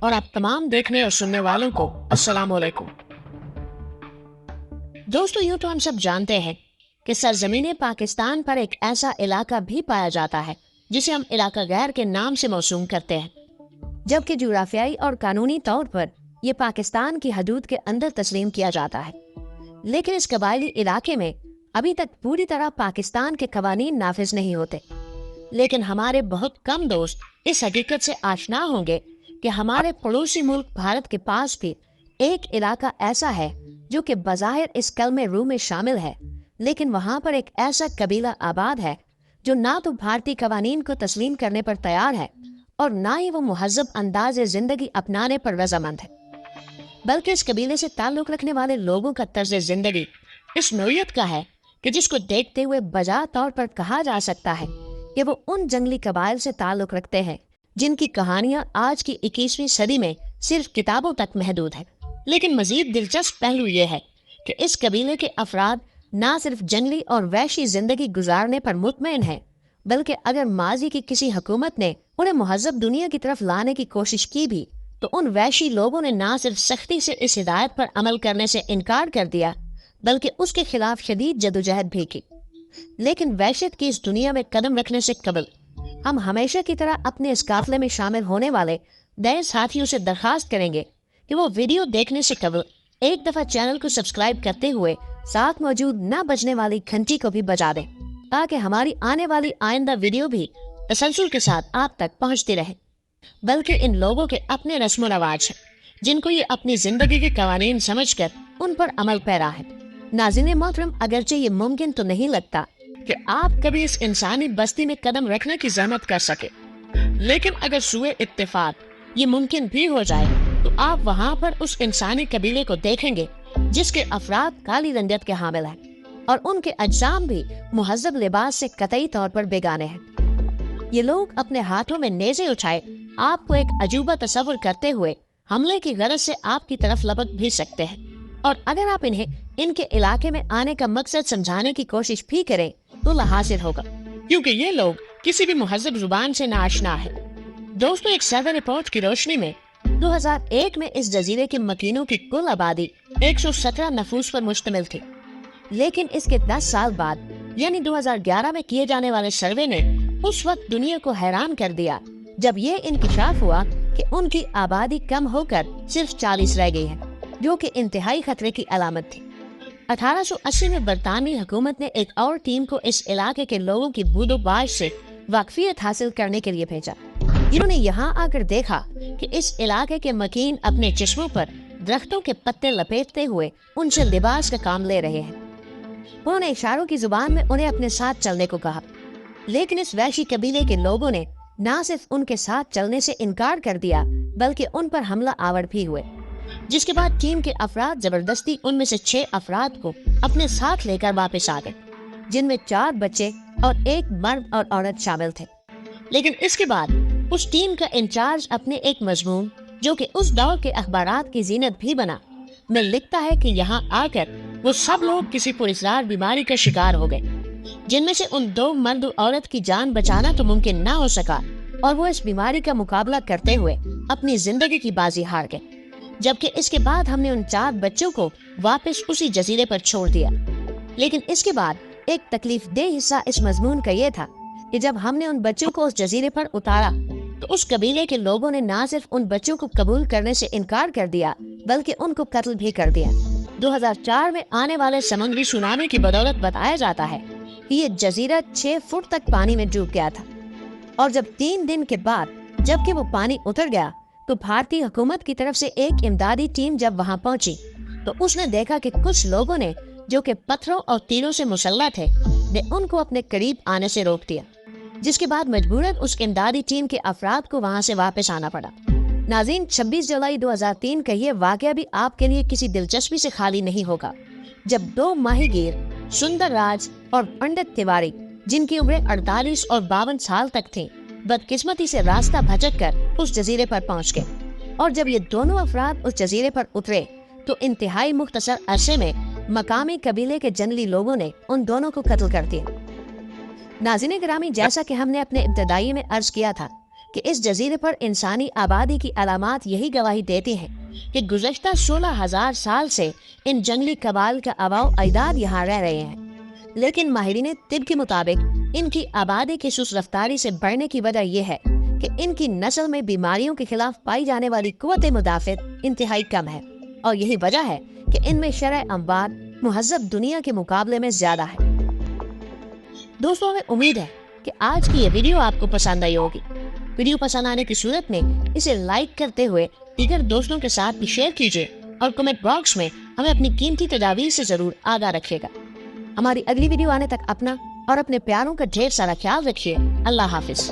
اور آپ تمام دیکھنے اور سننے والوں کو السلام علیکم۔ دوستو، یوں تو ہم سب جانتے ہیں کہ سرزمین پاکستان پر ایک ایسا علاقہ بھی پایا جاتا ہے جسے ہم علاقہ غیر کے نام سے موسوم کرتے ہیں، جبکہ جغرافیائی اور قانونی طور پر یہ پاکستان کی حدود کے اندر تسلیم کیا جاتا ہے، لیکن اس قبائلی علاقے میں ابھی تک پوری طرح پاکستان کے قوانین نافذ نہیں ہوتے۔ لیکن ہمارے بہت کم دوست اس حقیقت سے آشنا ہوں گے کہ ہمارے پڑوسی ملک بھارت کے پاس بھی ایک علاقہ ایسا ہے جو کہ بظاہر اس کلمہ رو میں شامل ہے، لیکن وہاں پر ایک ایسا قبیلہ آباد ہے جو نہ تو بھارتی قوانین کو تسلیم کرنے پر تیار ہے اور نہ ہی وہ مہذب انداز زندگی اپنانے پر رضامند ہے، بلکہ اس قبیلے سے تعلق رکھنے والے لوگوں کا طرز زندگی اس نوعیت کا ہے کہ جس کو دیکھتے ہوئے بجا طور پر کہا جا سکتا ہے کہ وہ ان جنگلی قبائل سے تعلق رکھتے ہیں جن کی کہانیاں آج کی 21ویں صدی میں صرف کتابوں تک محدود ہے۔ لیکن مزید دلچسپ پہلو یہ ہے کہ اس قبیلے کے افراد نہ صرف جنگلی اور وحشی زندگی گزارنے پر مطمئن ہیں، بلکہ اگر ماضی کی کسی حکومت نے انہیں مہذب دنیا کی طرف لانے کی کوشش کی بھی تو ان وحشی لوگوں نے نہ صرف سختی سے اس ہدایت پر عمل کرنے سے انکار کر دیا بلکہ اس کے خلاف شدید جدوجہد بھی کی۔ لیکن وحشت کی اس دنیا میں قدم رکھنے سے قبل ہم ہمیشہ کی طرح اپنے اس قافلے میں شامل ہونے والے نئے ساتھیوں سے درخواست کریں گے کہ وہ ویڈیو دیکھنے سے قبل ایک دفعہ چینل کو سبسکرائب کرتے ہوئے ساتھ موجود نہ بجنے والی گھنٹی کو بھی بجا دیں تاکہ ہماری آنے والی آئندہ ویڈیو بھی تسلسل کے ساتھ آپ تک پہنچتی رہے۔ بلکہ ان لوگوں کے اپنے رسم و رواج ہیں جن کو یہ اپنی زندگی کے قوانین سمجھ کر ان پر عمل پیرا ہے۔ ناظرین محترم، اگرچہ یہ ممکن تو نہیں لگتا کہ آپ کبھی اس انسانی بستی میں قدم رکھنے کی زحمت کر سکے، لیکن اگر سوئے اتفاق یہ ممکن بھی ہو جائے تو آپ وہاں پر اس انسانی قبیلے کو دیکھیں گے جس کے افراد کالی رنگت کے حامل ہیں اور ان کے اجسام بھی مہذب لباس سے قطعی طور پر بیگانے ہیں۔ یہ لوگ اپنے ہاتھوں میں نیزے اٹھائے آپ کو ایک عجوبہ تصور کرتے ہوئے حملے کی غرض سے آپ کی طرف لپک بھی سکتے ہیں، اور اگر آپ انہیں ان کے علاقے میں آنے کا مقصد سمجھانے کی کوشش بھی کریں تو حاصل ہوگا، کیونکہ یہ لوگ کسی بھی مہذب زبان سے ناآشنا ہے۔ دوستو، ایک سروے رپورٹ کی روشنی میں 2001 میں اس جزیرے کے مکینوں کی کل آبادی 117 نفوس پر مشتمل تھی، لیکن اس کے 10 سال بعد یعنی 2011 میں کیے جانے والے سروے نے اس وقت دنیا کو حیران کر دیا جب یہ انکشاف ہوا کہ ان کی آبادی کم ہو کر صرف 40 رہ گئی ہے، جو کہ انتہائی خطرے کی علامت تھی۔ 1880 میں برطانوی حکومت نے ایک اور ٹیم کو اس علاقے کے لوگوں کی بود و باش سے واقفیت حاصل کرنے کے لیے بھیجا۔ انہوں نے یہاں آ کر دیکھا کہ اس علاقے کے مکین اپنے چشموں پر درختوں کے پتے لپیٹتے ہوئے ان سے لباس کا کام لے رہے ہیں۔ انہوں نے اشاروں کی زبان میں انہیں اپنے ساتھ چلنے کو کہا، لیکن اس وحشی قبیلے کے لوگوں نے نہ صرف ان کے ساتھ چلنے سے انکار کر دیا بلکہ ان پر حملہ آور بھی ہوئے، جس کے بعد ٹیم کے افراد زبردستی ان میں سے 6 افراد کو اپنے ساتھ لے کر واپس آ گئے، جن میں 4 بچے اور 1 مرد اور عورت شامل تھے۔ لیکن اس کے بعد اس ٹیم کا انچارج اپنے ایک مضمون جو کہ اس دور کے اخبارات کی زینت بھی بنا میں لکھتا ہے کہ یہاں آ کر وہ سب لوگ کسی پراسرار بیماری کا شکار ہو گئے، جن میں سے ان 2 مرد اور عورت کی جان بچانا تو ممکن نہ ہو سکا اور وہ اس بیماری کا مقابلہ کرتے ہوئے اپنی زندگی کی بازی ہار گئے، جبکہ اس کے بعد ہم نے ان 4 بچوں کو واپس اسی جزیرے پر چھوڑ دیا۔ لیکن اس کے بعد ایک تکلیف دہ حصہ اس مضمون کا یہ تھا کہ جب ہم نے ان بچوں کو اس جزیرے پر اتارا تو اس قبیلے کے لوگوں نے نہ صرف ان بچوں کو قبول کرنے سے انکار کر دیا بلکہ ان کو قتل بھی کر دیا۔ 2004 میں آنے والے سمندری سونامی کی بدولت بتایا جاتا ہے کہ یہ جزیرہ 6 فٹ تک پانی میں ڈوب گیا تھا، اور جب 3 دن کے بعد جبکہ وہ پانی اتر گیا تو بھارتی حکومت کی طرف سے ایک امدادی ٹیم جب وہاں پہنچی تو اس نے دیکھا کہ کچھ لوگوں نے جو کہ پتھروں اور تیروں سے مسلح تھے نے ان کو اپنے قریب آنے سے روک دیا، جس کے بعد مجبوراً اس امدادی ٹیم کے افراد کو وہاں سے واپس آنا پڑا۔ ناظرین، 26 جولائی 2003 کا یہ واقعہ بھی آپ کے لیے کسی دلچسپی سے خالی نہیں ہوگا، جب 2 ماہی گیر سندر راج اور پنڈت تیواری جن کی عمریں 48 اور 52 سال تک تھیں بدقسمتی سے راستہ بھٹک کر اس جزیرے پر پہنچ گئے، اور جب یہ دونوں افراد اس جزیرے پر اترے تو انتہائی مختصر عرصے میں مقامی قبیلے کے جنگلی لوگوں نے ان دونوں کو قتل کر دیا۔ ناظرین گرامی، جیسا کہ ہم نے اپنے ابتدائی میں عرض کیا تھا کہ اس جزیرے پر انسانی آبادی کی علامات یہی گواہی دیتی ہیں کہ گزشتہ 16,000 سال سے ان جنگلی قبائل کا آباء و اجداد یہاں رہ رہے ہیں، لیکن ماہرین طب کے مطابق ان کی آبادی کی سست رفتاری سے بڑھنے کی وجہ یہ ہے کہ ان کی نسل میں بیماریوں کے خلاف پائی جانے والی قوت مدافعت انتہائی کم ہے، اور یہی وجہ ہے کہ ان میں شرح اموات مہذب دنیا کے مقابلے میں زیادہ ہے۔ دوستوں، ہمیں امید ہے کہ آج کی یہ ویڈیو آپ کو پسند آئی ہوگی۔ ویڈیو پسند آنے کی صورت میں اسے لائک کرتے ہوئے دیگر دوستوں کے ساتھ بھی شیئر کیجیے اور کمنٹ باکس میں ہمیں اپنی قیمتی تجاویز سے ضرور آگاہ رکھیے گا۔ ہماری اگلی ویڈیو آنے تک اپنا اور اپنے پیاروں کا ڈھیر سارا خیال رکھیے۔ اللہ حافظ۔